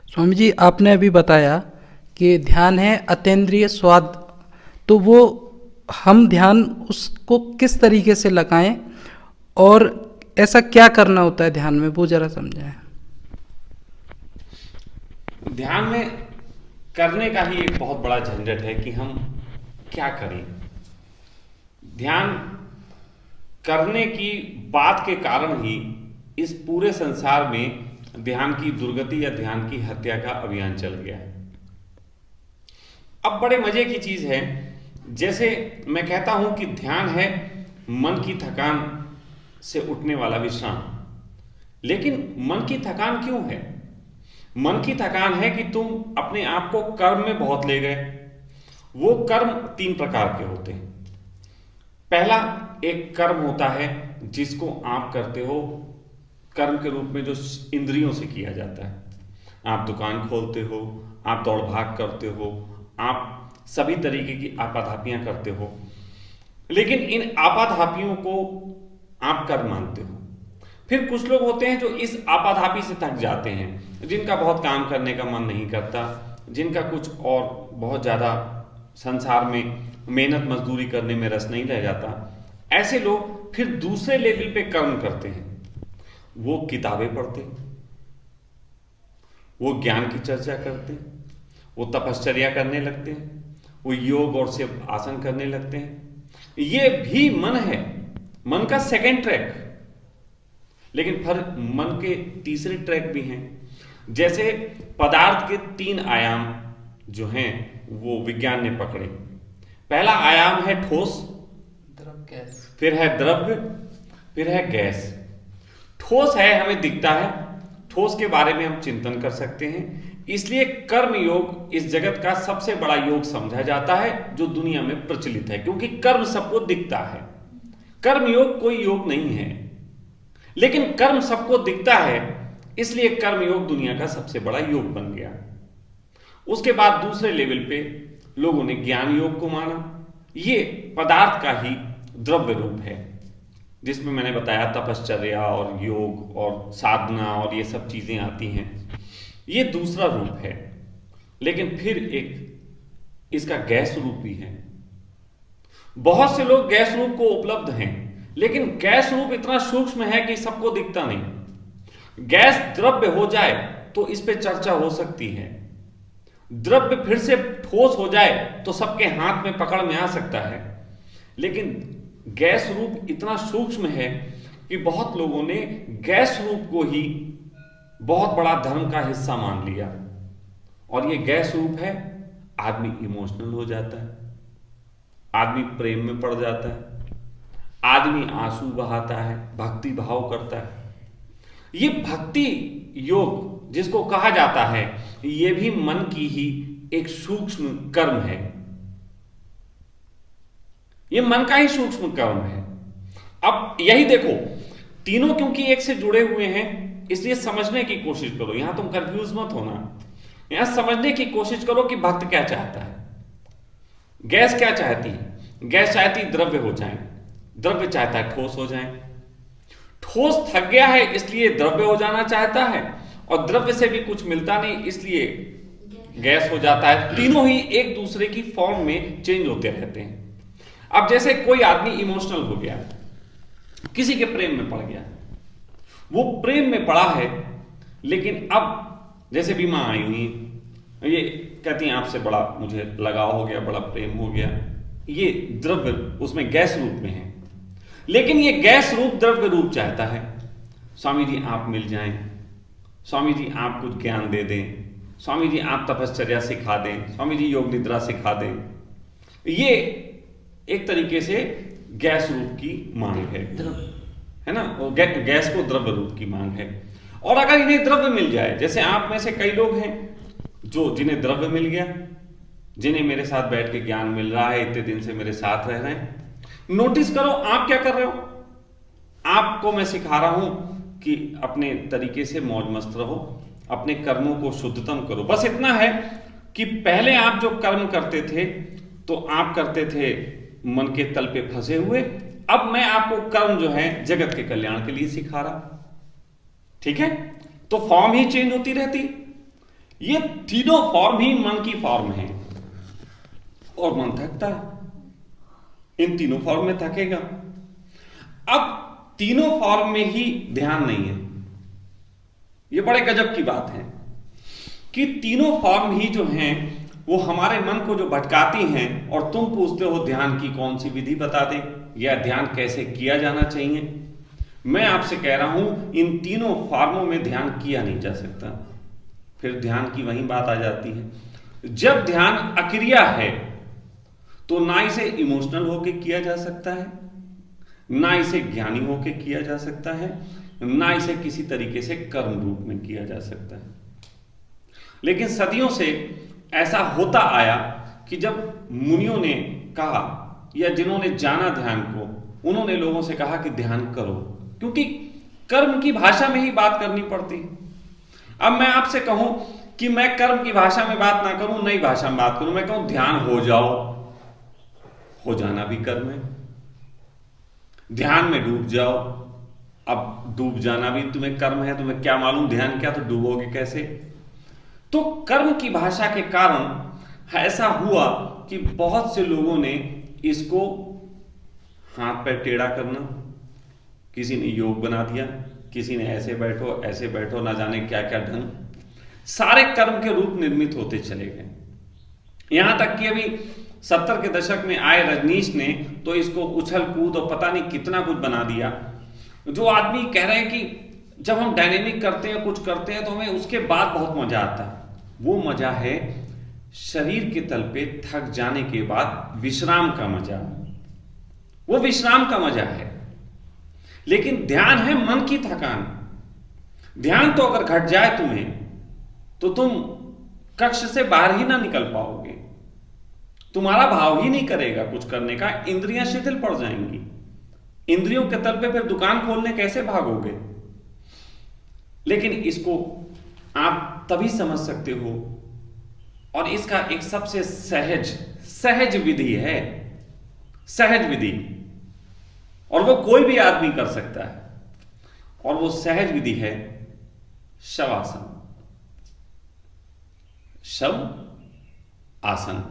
स्वामी जी, आपने अभी बताया कि ध्यान है अतीन्द्रिय स्वाद, तो वो हम ध्यान उसको किस तरीके से लगाएं और ऐसा क्या करना होता है ध्यान में, वो जरा समझाएं। ध्यान में करने का ही एक बहुत बड़ा झंझट है कि हम क्या करें। ध्यान करने की बात के कारण ही इस पूरे संसार में ध्यान की दुर्गति या ध्यान की हत्या का अभियान चल गया है। अब बड़े मजे की चीज है, जैसे मैं कहता हूं कि ध्यान है मन की थकान से उठने वाला विश्राम। लेकिन मन की थकान क्यों है? मन की थकान है कि तुम अपने आप को कर्म में बहुत ले गए। वो कर्म तीन प्रकार के होते हैं। पहला एक कर्म होता है जिसको आप करते हो कर्म के रूप में, जो इंद्रियों से किया जाता है। आप दुकान खोलते हो, आप दौड़ भाग करते हो, आप सभी तरीके की आपाधापियां करते हो। लेकिन इन आपाधापियों को आप कर्म मानते हो। फिर कुछ लोग होते हैं जो इस आपाधापी से थक जाते हैं, जिनका बहुत काम करने का मन नहीं करता, जिनका कुछ और बहुत ज़्यादा संसार में मेहनत मजदूरी करने में रस नहीं रह जाता। ऐसे लोग फिर दूसरे लेवल पे कर्म करते हैं। वो किताबें पढ़ते हैं, वो ज्ञान की चर्चा करते हैं, वो तपश्चर्या करने लगते हैं, वो योग और सिर्फ आसन करने लगते हैं। ये भी मन है, मन का सेकंड ट्रैक। लेकिन फिर मन के तीसरे ट्रैक भी हैं। जैसे पदार्थ के तीन आयाम जो हैं वो विज्ञान ने पकड़े। पहला आयाम है ठोस, द्रव गैस। फिर है द्रव्य, फिर है गैस। ठोस है, हमें दिखता है, ठोस के बारे में हम चिंतन कर सकते हैं। इसलिए कर्म योग इस जगत का सबसे बड़ा योग समझा जाता है जो दुनिया में प्रचलित है, क्योंकि कर्म सबको दिखता है। कर्म योग कोई योग नहीं है, लेकिन कर्म सबको दिखता है, इसलिए कर्म योग दुनिया का सबसे बड़ा योग बन गया। उसके बाद दूसरे लेवल पे लोगों ने ज्ञान योग को माना। ये पदार्थ का ही द्रव्य रूप है, जिसमें मैंने बताया तपश्चर्या और योग और साधना और ये सब चीजें आती हैं। ये दूसरा रूप है। लेकिन फिर एक इसका गैस रूप भी है। बहुत से लोग गैस रूप को उपलब्ध हैं, लेकिन गैस रूप इतना सूक्ष्म है कि सबको दिखता नहीं। गैस द्रव्य हो जाए तो इस पे चर्चा हो सकती है। द्रव्य फिर से ठोस हो जाए तो सबके हाथ में पकड़ में आ सकता है। लेकिन गैस रूप इतना सूक्ष्म है कि बहुत लोगों ने गैस रूप को ही बहुत बड़ा धर्म का हिस्सा मान लिया। और ये गैस रूप है, आदमी इमोशनल हो जाता है, आदमी प्रेम में पड़ जाता है, आदमी आंसू बहाता है, भक्ति भाव करता है। ये भक्ति योग जिसको कहा जाता है, ये भी मन की ही एक सूक्ष्म कर्म है। ये मन का ही सूक्ष्म कर्म है। अब यही देखो, तीनों क्योंकि एक से जुड़े हुए हैं, इसलिए समझने की कोशिश करो। यहां तुम कंफ्यूज मत होना, यहां समझने की कोशिश करो कि भक्त क्या चाहता है। गैस क्या चाहती है? गैस चाहती द्रव्य हो जाए, द्रव्य चाहता है ठोस हो जाए। ठोस थक गया है इसलिए द्रव्य हो जाना चाहता है, और द्रव्य से भी कुछ मिलता नहीं इसलिए गैस हो जाता है। तीनों ही एक दूसरे की फॉर्म में चेंज होते रहते हैं। अब जैसे कोई आदमी इमोशनल हो गया, किसी के प्रेम में पड़ गया, वो प्रेम में पड़ा है, लेकिन अब जैसे भी मां आई हुई, ये कहती हैं आपसे बड़ा मुझे लगाव हो गया, बड़ा प्रेम हो गया, ये द्रव्य उसमें गैस रूप में है। लेकिन ये गैस रूप द्रव्य रूप चाहता है। स्वामी जी आप मिल जाएं, स्वामी जी आप कुछ ज्ञान दे दें, स्वामी जी आप तपश्चर्या सिखा दें, स्वामी जी योग निद्रा सिखा दें। ये एक तरीके से गैस रूप की मांग है ना, वो गैस को द्रव्य रूप की मांग है। और अगर इन्हें द्रव्य मिल जाए, जैसे आप में से कई लोग हैं जो जिन्हें द्रव्य मिल गया, जिन्हें मेरे साथ बैठ के ज्ञान मिल रहा है, इतने दिन से मेरे साथ रह रहे हैं, नोटिस करो आप क्या कर रहे हो। आपको मैं सिखा रहा हूं कि अपने तरीके से मौज मस्त रहो, अपने कर्मों को शुद्धतम करो। बस इतना है कि पहले आप जो कर्म करते थे तो आप करते थे मन के तल पे फंसे हुए, अब मैं आपको कर्म जो है जगत के कल्याण के लिए सिखा रहा। ठीक है, तो फॉर्म ही चेंज होती रहती। ये तीनों फॉर्म ही मन की फॉर्म है, और मन थकता है, इन तीनों फॉर्म में थकेगा। अब तीनों फॉर्म में ही ध्यान नहीं है। ये बड़े गजब की बात है कि तीनों फॉर्म ही जो हैं वो हमारे मन को जो भटकाती हैं, और तुम पूछते हो ध्यान की कौन सी विधि बता दें या ध्यान कैसे किया जाना चाहिए। मैं आपसे कह रहा हूं इन तीनों फॉर्मों में ध्यान किया नहीं जा सकता। फिर ध्यान की वही बात आ जाती है, जब ध्यान अक्रिया है तो ना इसे इमोशनल होके किया जा सकता है, ना इसे ज्ञानी होके किया जा सकता है, ना इसे किसी तरीके से कर्म रूप में किया जा सकता है। लेकिन सदियों से ऐसा होता आया कि जब मुनियों ने कहा या जिन्होंने जाना ध्यान को, उन्होंने लोगों से कहा कि ध्यान करो, क्योंकि कर्म की भाषा में ही बात करनी पड़ती। अब मैं आपसे कहूं कि मैं कर्म की भाषा में बात ना करूं, नई भाषा में बात करूं, मैं कहूं ध्यान हो जाओ, हो जाना भी कर्म है। ध्यान में डूब जाओ, अब डूब जाना भी तुम्हें कर्म है। तुम्हें क्या मालूम ध्यान क्या, तो डूबोगे कैसे। तो कर्म की भाषा के कारण ऐसा हुआ कि बहुत से लोगों ने इसको हाथ पैर टेढ़ा करना, किसी ने योग बना दिया, किसी ने ऐसे बैठो ना जाने क्या क्या ढंग, सारे कर्म के रूप निर्मित होते चले गए। यहां तक कि अभी 70 के दशक में आए रजनीश ने तो इसको उछल कूद और पता नहीं कितना कुछ बना दिया। जो आदमी कह रहे हैं कि जब हम डायनेमिक करते हैं, कुछ करते हैं, तो हमें उसके बाद बहुत मजा आता है। वो मजा है शरीर के तल पे थक जाने के बाद विश्राम का मजा, वो विश्राम का मजा है। लेकिन ध्यान है मन की थकान। ध्यान तो अगर घट जाए तुम्हें, तो तुम कक्ष से बाहर ही ना निकल पाओगे, तुम्हारा भाव ही नहीं करेगा कुछ करने का, इंद्रियां शिथिल पड़ जाएंगी। इंद्रियों के तल पे फिर दुकान खोलने कैसे भागोगे। लेकिन इसको आप तभी समझ सकते हो, और इसका एक सबसे सहज विधि है, सहज विधि, और वो कोई भी आदमी कर सकता है, और वो सहज विधि है शवासन, शव आसन।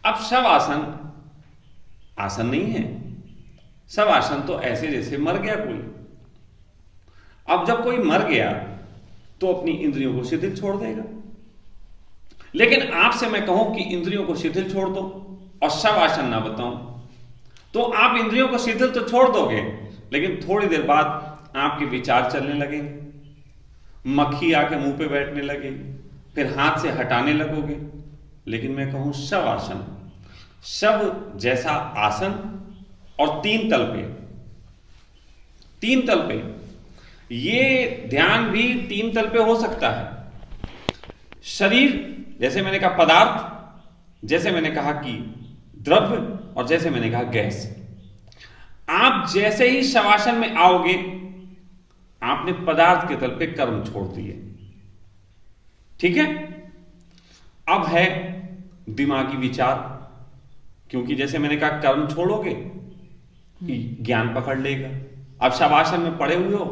अब शवासन आसन नहीं है, शवासन तो ऐसे जैसे मर गया कोई। अब जब कोई मर गया तो अपनी इंद्रियों को शिथिल छोड़ देगा। लेकिन आपसे मैं कहूं कि इंद्रियों को शिथिल छोड़ दो और शवासन ना बताऊं, तो आप इंद्रियों को शिथिल तो छोड़ दोगे, लेकिन थोड़ी देर बाद आपके विचार चलने लगेंगे, मक्खी आके मुंह पे बैठने लगेगी, फिर हाथ से हटाने लगोगे। लेकिन मैं कहूं शवासन, शव जैसा आसन, और तीन तल पे ये ध्यान भी तीन तल पे हो सकता है। शरीर, जैसे मैंने कहा पदार्थ, जैसे मैंने कहा कि द्रव्य, और जैसे मैंने कहा गैस। आप जैसे ही शवासन में आओगे, आपने पदार्थ के तल पे कर्म छोड़ दिए, ठीक है। अब है दिमागी विचार, क्योंकि जैसे मैंने कहा कर्म छोड़ोगे, ज्ञान पकड़ लेगा। अब शवासन में पड़े हुए हो,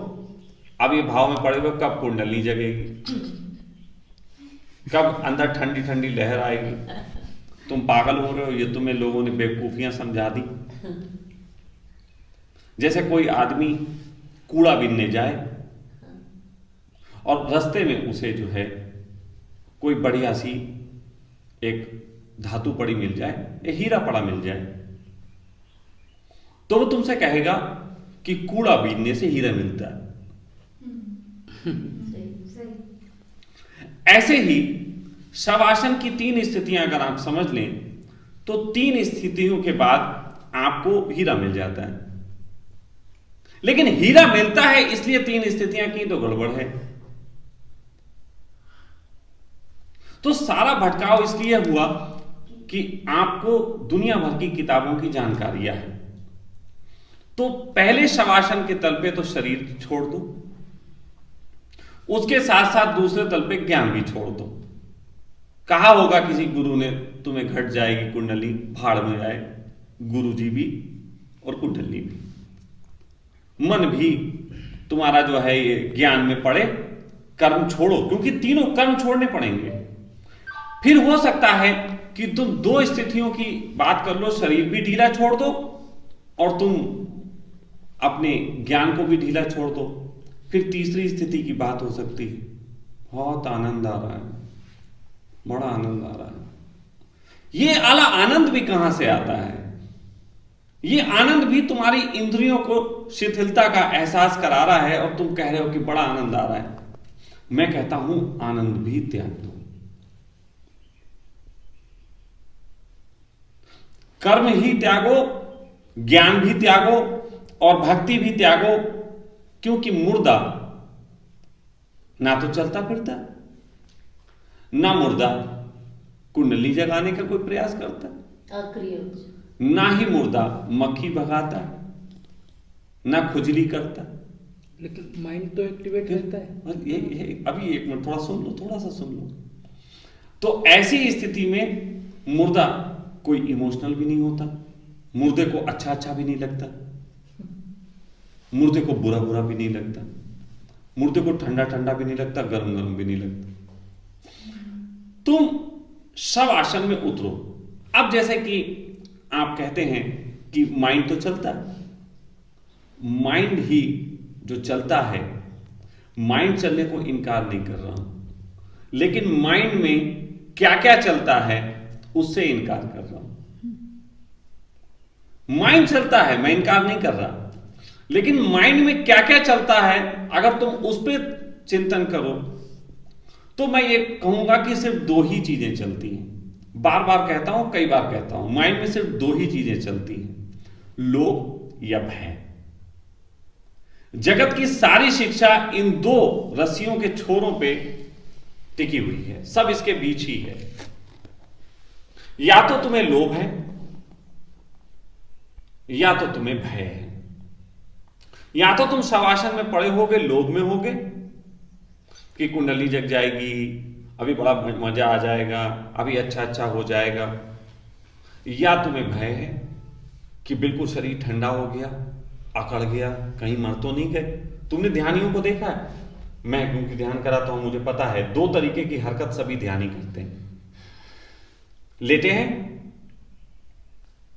अब ये भाव में पड़े हुए, कब कुंडली जगेगी, कब अंदर ठंडी ठंडी लहर आएगी, तुम पागल हो रहे हो, ये तुम्हें लोगों ने बेवकूफियां समझा दी। जैसे कोई आदमी कूड़ा बीनने जाए और रास्ते में उसे जो है कोई बढ़िया सी एक धातु पड़ी मिल जाए, एक हीरा पड़ा मिल जाए, तो वो तुमसे कहेगा कि कूड़ा बीनने से हीरा मिलता है। ऐसे ही शवासन की तीन स्थितियां अगर आप समझ लें, तो तीन स्थितियों के बाद आपको हीरा मिल जाता है। लेकिन हीरा मिलता है इसलिए तीन स्थितियां की तो गड़बड़ है। तो सारा भटकाव इसलिए हुआ कि आपको दुनिया भर की किताबों की जानकारियां है। तो पहले शवासन के तल पे तो शरीर छोड़ दो, उसके साथ साथ दूसरे तल पे ज्ञान भी छोड़ दो। कहा होगा किसी गुरु ने, तुम्हें घट जाएगी कुंडली, भाड़ में जाए, गुरु जी भी और कुंडली भी। मन भी तुम्हारा जो है ये ज्ञान में पड़े कर्म छोड़ो, क्योंकि तीनों कर्म छोड़ने पड़ेंगे। फिर हो सकता है कि तुम दो स्थितियों की बात कर लो, शरीर भी ढीला छोड़ दो और तुम अपने ज्ञान को भी ढीला छोड़ दो। फिर तीसरी स्थिति की बात हो सकती है, बहुत आनंद आ रहा है, बड़ा आनंद आ रहा है। ये आला आनंद भी कहां से आता है? ये आनंद भी तुम्हारी इंद्रियों को शिथिलता का एहसास करा रहा है और तुम कह रहे हो कि बड़ा आनंद आ रहा है। मैं कहता हूं आनंद भी त्याग दो, कर्म ही त्यागो, ज्ञान भी त्यागो और भक्ति भी त्यागो, क्योंकि मुर्दा ना तो चलता फिरता, ना मुर्दा कुंडली जगाने का कोई प्रयास करता, ना ही मुर्दा मक्खी भगाता, ना खुजली करता। लेकिन माइंड तो एक्टिवेट रहता है। अभी एक मिनट, थोड़ा सुन लो, थोड़ा सा सुन लो। तो ऐसी स्थिति में मुर्दा कोई इमोशनल भी नहीं होता, मुर्दे को अच्छा अच्छा भी नहीं लगता, मुर्दे को बुरा बुरा भी नहीं लगता, मुर्दे को ठंडा ठंडा भी नहीं लगता, गर्म गर्म भी नहीं लगता। तुम शव आसन में उतरो। अब जैसे कि आप कहते हैं कि माइंड तो चलता है, माइंड ही जो चलता है, माइंड चलने को इनकार नहीं कर रहा हूं, लेकिन माइंड में क्या क्या चलता है उससे इनकार कर रहा हूं। माइंड चलता है, मैं इनकार नहीं कर रहा, लेकिन माइंड में क्या क्या चलता है अगर तुम उस पर चिंतन करो तो मैं ये कहूंगा कि सिर्फ दो ही चीजें चलती हैं। बार बार कहता हूं, कई बार कहता हूं, माइंड में सिर्फ दो ही चीजें चलती हैं, लोभ या भय। जगत की सारी शिक्षा इन दो रस्सियों के छोरों पे टिकी हुई है, सब इसके बीच ही है। या तो तुम्हें लोभ है या तो तुम्हें भय है। या तो तुम शवासन में पड़े होगे, लोभ में होगे कि कुंडली जग जाएगी, अभी बड़ा मजा आ जाएगा, अभी अच्छा अच्छा हो जाएगा। या तुम्हें भय है कि बिल्कुल शरीर ठंडा हो गया, अकड़ गया, कहीं मर तो नहीं गए। तुमने ध्यानियों को देखा है, मैं क्योंकि ध्यान कराता हूं मुझे पता है, दो तरीके की हरकत सभी ध्यानी करते हैं। लेटे हैं,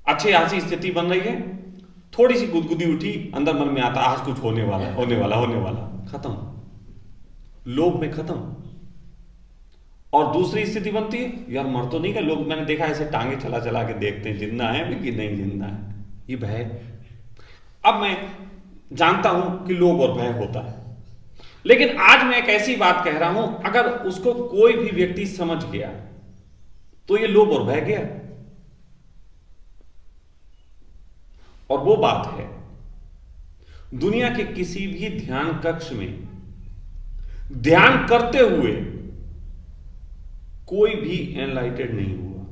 अच्छी खासी स्थिति बन रही है, थोड़ी सी गुदगुदी उठी, अंदर मन में आता आज कुछ होने वाला होने वाला होने वाला, खत्म, लोभ में खत्म। और दूसरी स्थिति बनती है, यार मर तो नहीं गए, लोग मैंने देखा ऐसे टांगे चला चला के देखते हैं जिंदा है कि नहीं जिंदा है, ये भय। अब मैं जानता हूं कि लोभ और भय होता है, लेकिन आज मैं एक ऐसी बात कह रहा हूं, अगर उसको कोई भी व्यक्ति समझ गया तो ये लोभ और भय गया। और वो बात है, दुनिया के किसी भी ध्यान कक्ष में ध्यान करते हुए कोई भी एनलाइटेड नहीं हुआ,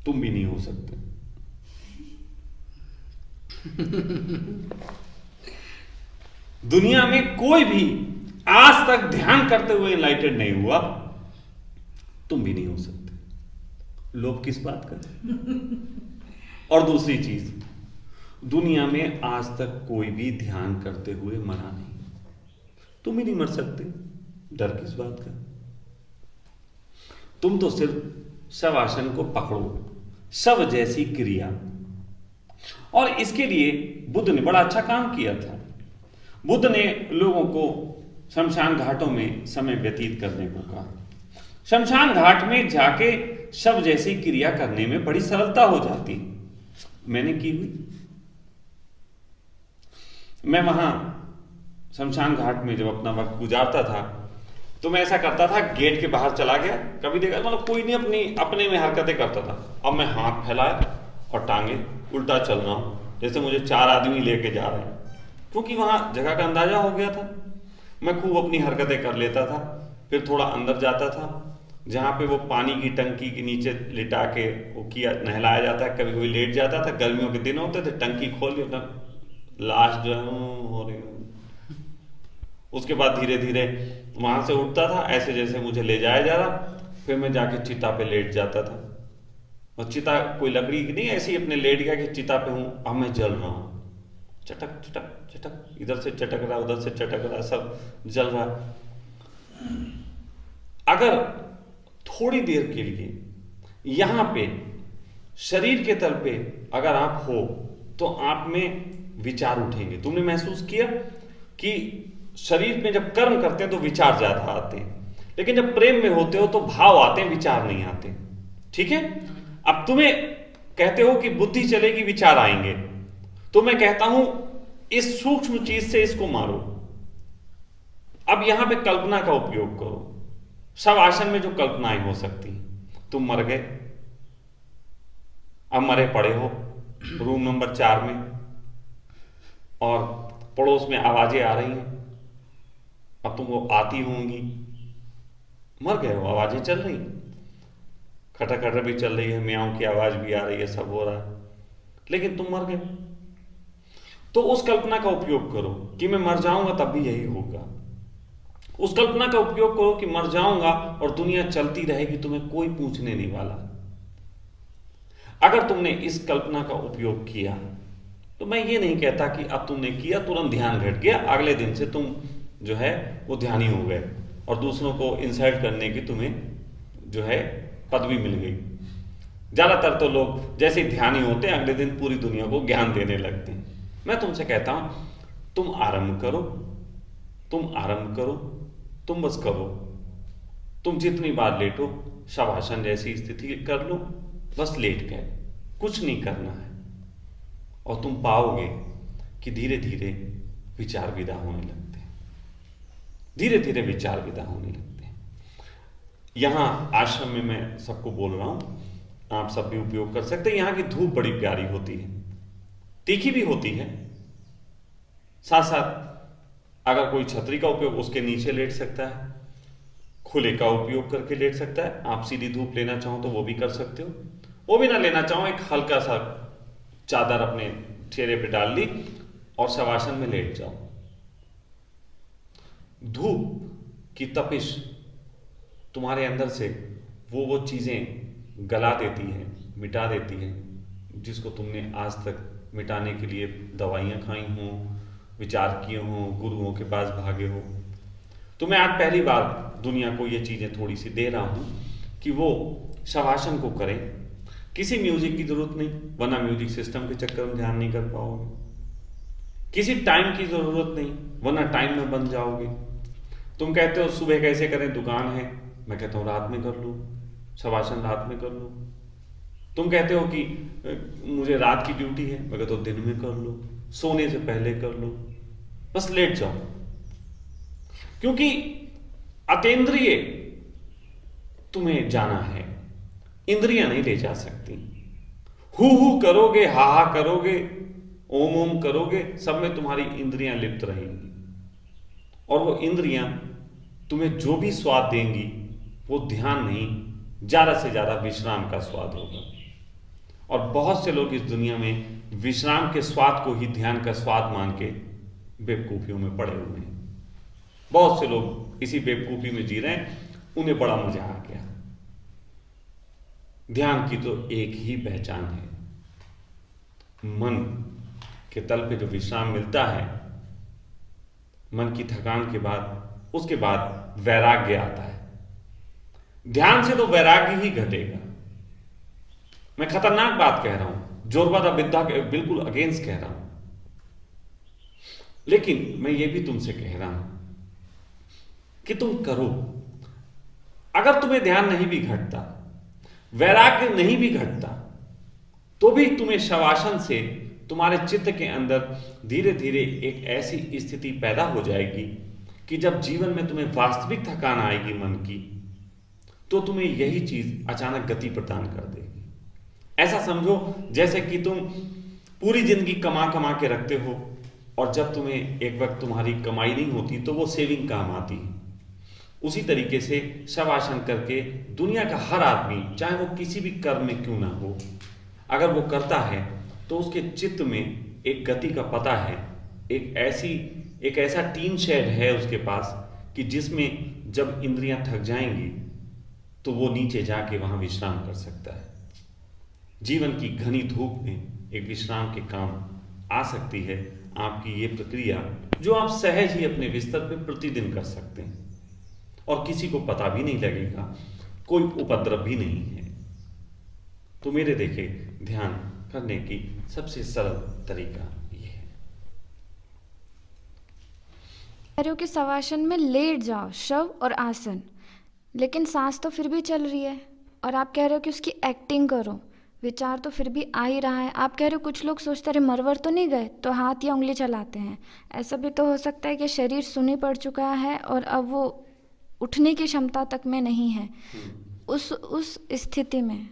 तुम भी नहीं हो सकते। दुनिया में कोई भी आज तक ध्यान करते हुए एनलाइटेड नहीं हुआ, तुम भी नहीं हो सकते। लोभ किस बात का? और दूसरी चीज, दुनिया में आज तक कोई भी ध्यान करते हुए मरा नहीं, तुम ही नहीं मर सकते, डर किस बात का? तुम तो सिर्फ शवासन को पकड़ो, शव जैसी क्रिया। और इसके लिए बुद्ध ने बड़ा अच्छा काम किया था। बुद्ध ने लोगों को शमशान घाटों में समय व्यतीत करने को कहा। शमशान घाट में जाके शव जैसी क्रिया करने में बड़ी सरलता हो जाती, मैंने की हुई। मैं वहां शमशान घाट में जब अपना वक्त गुजारता था तो मैं ऐसा करता था, गेट के बाहर चला गया, कभी देखा मतलब कोई नहीं अपने में हरकतें करता था, अब मैं हाथ फैलाया और टांगे उल्टा चल रहा हूं जैसे मुझे चार आदमी लेके जा रहे हैं, क्योंकि वहां जगह का अंदाजा हो गया था। मैं खूब अपनी हरकतें कर लेता था, फिर थोड़ा अंदर जाता था जहां पे वो पानी की टंकी के नीचे लिटा के वो किया नहलाया जाता है, कभी कोई लेट जाता था, गर्मियों के दिन होते थे, टंकी खोल ली, लाश जो है हो रही। उसके बाद धीरे धीरे वहां से उठता था, ऐसे जैसे मुझे ले जाया जा रहा, फिर मैं जाके चिता पे लेट जाता था, और चिता कोई लकड़ी की नहीं, ऐसी अपने लेट गया कि चिता पे हूं, अब मैं जल रहा हूं, चटक चटक चटक, इधर से चटक रहा, उधर से चटक रहा, सब जल रहा। अगर थोड़ी देर के लिए यहां पे शरीर के तल पे अगर आप हो तो आप में विचार उठेंगे। तुमने महसूस किया कि शरीर में जब कर्म करते हैं तो विचार ज्यादा आते हैं, लेकिन जब प्रेम में होते हो तो भाव आते हैं, विचार नहीं आते। ठीक है। अब तुम्हें कहते हो कि बुद्धि चलेगी, विचार आएंगे, तो मैं कहता हूं इस सूक्ष्म चीज से इसको मारो। अब यहां पे कल्पना का उपयोग करो। शवासन में जो कल्पनाएं हो सकती, तुम मर गए, अब मरे पड़े हो रूम नंबर 4 में, और पड़ोस में आवाजें आ रही हैं, अब तुमको आती होंगी, मर गए हो, आवाजें चल रही, खटर खटर भी चल रही है, म्याऊं की आवाज भी आ रही है, सब हो रहा है, लेकिन तुम मर गए। तो उस कल्पना का उपयोग करो कि मैं मर जाऊंगा तब भी यही होगा। उस कल्पना का उपयोग करो कि मर जाऊंगा और दुनिया चलती रहेगी, तुम्हें कोई पूछने नहीं वाला। अगर तुमने इस कल्पना का उपयोग किया तो मैं ये नहीं कहता कि अब तुमने किया तुरंत ध्यान घट गया, अगले दिन से तुम जो है वो ध्यानी हो गए और दूसरों को इंसल्ट करने की तुम्हें जो है पदवी मिल गई। ज्यादातर तो लोग जैसे ही ध्यानी होते हैं अगले दिन पूरी दुनिया को ज्ञान देने लगते हैं। मैं तुमसे कहता हूं तुम आरंभ करो, तुम आरंभ करो, तुम बस करो। तुम जितनी बार लेटो, शवासन जैसी स्थिति कर लो, बस लेट गए, कुछ नहीं करना है, और तुम पाओगे कि धीरे धीरे विचार विदा होने लगते हैं, धीरे धीरे विचार विदा होने लगते हैं। यहां आश्रम में मैं सबको बोल रहा हूं, आप सब भी उपयोग कर सकते हैं। यहां की धूप बड़ी प्यारी होती है, तीखी भी होती है, साथ साथ अगर कोई छतरी का उपयोग उसके नीचे लेट सकता है, खुले का उपयोग करके लेट सकता है। आप सीधी धूप लेना चाहो तो वो भी कर सकते हो, वो भी ना लेना चाहो एक हल्का सा चादर अपने चेहरे पे डाल ली और शवासन में लेट जाओ। धूप की तपिश तुम्हारे अंदर से वो चीजें गला देती है, मिटा देती है, जिसको तुमने आज तक मिटाने के लिए दवाइयां खाई हो, विचार किए हो, गुरुओं के पास भागे हो। तो मैं आज पहली बार दुनिया को ये चीजें थोड़ी सी दे रहा हूं कि वो शवासन को करें। किसी म्यूजिक की जरूरत नहीं, वरना म्यूजिक सिस्टम के चक्कर में ध्यान नहीं कर पाओगे। किसी टाइम की जरूरत नहीं, वरना टाइम में बन जाओगे। तुम कहते हो सुबह कैसे करें, दुकान है, मैं कहता हूं रात में कर लो, शवासन रात में कर लो। तुम कहते हो कि मुझे रात की ड्यूटी है, मैं कहता हूं दिन में कर लो, सोने से पहले कर लो, बस लेट जाओ। क्योंकि अतीन्द्रिय तुम्हें जाना है, इंद्रियां नहीं ले जा सकती। हु करोगे, हा हा करोगे, ओम ओम करोगे, सब में तुम्हारी इंद्रियां लिप्त रहेंगी, और वो इंद्रियां तुम्हें जो भी स्वाद देंगी वो ध्यान नहीं, ज्यादा से ज्यादा विश्राम का स्वाद होगा। और बहुत से लोग इस दुनिया में विश्राम के स्वाद को ही ध्यान का स्वाद मान के बेवकूफियों में पड़े हुए हैं। बहुत से लोग इसी बेवकूफी में जी रहे हैं, उन्हें बड़ा मजा आ गया। ध्यान की तो एक ही पहचान है, मन के तल पे जो विश्राम मिलता है, मन की थकान के बाद, उसके बाद वैराग्य आता है। ध्यान से तो वैराग्य ही घटेगा। मैं खतरनाक बात कह रहा हूं, जोरबादा विद्या के बिल्कुल अगेंस्ट कह रहा हूं, लेकिन मैं ये भी तुमसे कह रहा हूं कि तुम करो। अगर तुम्हें ध्यान नहीं भी घटता, वैराग्य नहीं भी घटता, तो भी तुम्हें शवासन से तुम्हारे चित्त के अंदर धीरे धीरे एक ऐसी स्थिति पैदा हो जाएगी कि जब जीवन में तुम्हें वास्तविक थकान आएगी मन की, तो तुम्हें यही चीज अचानक गति प्रदान कर देगी। ऐसा समझो जैसे कि तुम पूरी जिंदगी कमा कमा के रखते हो, और जब तुम्हें एक वक्त तुम्हारी कमाई नहीं होती तो वो सेविंग काम आती है। उसी तरीके से शवासन करके दुनिया का हर आदमी, चाहे वो किसी भी कर्म में क्यों ना हो, अगर वो करता है तो उसके चित्त में एक गति का पता है, एक ऐसा टीन शेड है उसके पास कि जिसमें जब इंद्रियां थक जाएंगी तो वो नीचे जाके वहां विश्राम कर सकता है। जीवन की घनी धूप में एक विश्राम के काम आ सकती है आपकी ये प्रक्रिया जो आप सहज ही अपने बिस्तर पे प्रतिदिन कर सकते हैं और किसी को पता भी नहीं लगेगा, कोई उपद्रव भी नहीं है। तो मेरे देखे ध्यान करने की सबसे सरल तरीका ये है। कह रहे हो कि शवासन में लेट जाओ, शव और आसन, लेकिन सांस तो फिर भी चल रही है। और आप कह रहे हो कि उसकी एक्टिंग करो, विचार तो फिर भी आ ही रहा है। आप कह रहे हो कुछ लोग सोचते रहे मरवर तो नहीं गए, तो हाथ या उंगली चलाते हैं। ऐसा भी तो हो सकता है कि शरीर सुनी पड़ चुका है और अब वो उठने की क्षमता तक में नहीं है। उस स्थिति में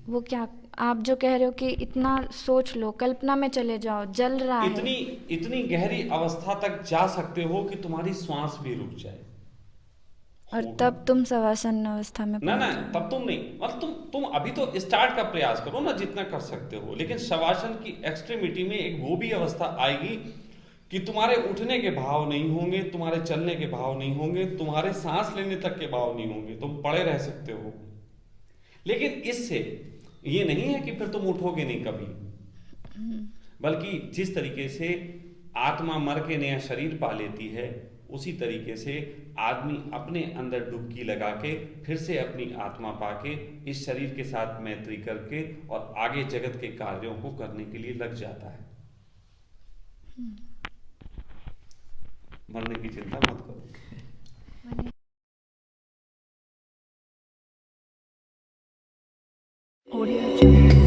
वो क्या, आप जो कह रहे हो कि इतना सोच लो, कल्पना में चले जाओ, जल रहा इतनी है, इतनी गहरी अवस्था तक जा सकते हो कि तुम्हारी श्वास भी रुक जाए, और होगा। तब तुम शवासन अवस्था में ना ना, पहुंच जाओ। तब तुम नहीं, मतलब तुम अभी तो स्टार्ट का प्रयास करो ना, जितना कर सकते हो। लेकिन शवासन की एक्सट्रीमिटी में एक वो भी अवस्था आएगी कि तुम्हारे उठने के भाव नहीं होंगे, तुम्हारे चलने के भाव नहीं होंगे, तुम्हारे सांस लेने तक के भाव नहीं होंगे, तुम पड़े रह सकते हो। लेकिन इससे ये नहीं है कि फिर तुम उठोगे नहीं कभी, बल्कि जिस तरीके से आत्मा मर के नया शरीर पा लेती है, उसी तरीके से आदमी अपने अंदर डुबकी लगा के फिर से अपनी आत्मा पाके इस शरीर के साथ मैत्री करके और आगे जगत के कार्यों को करने के लिए लग जाता है। मरने की चिंता मत करो। Audio Jungle.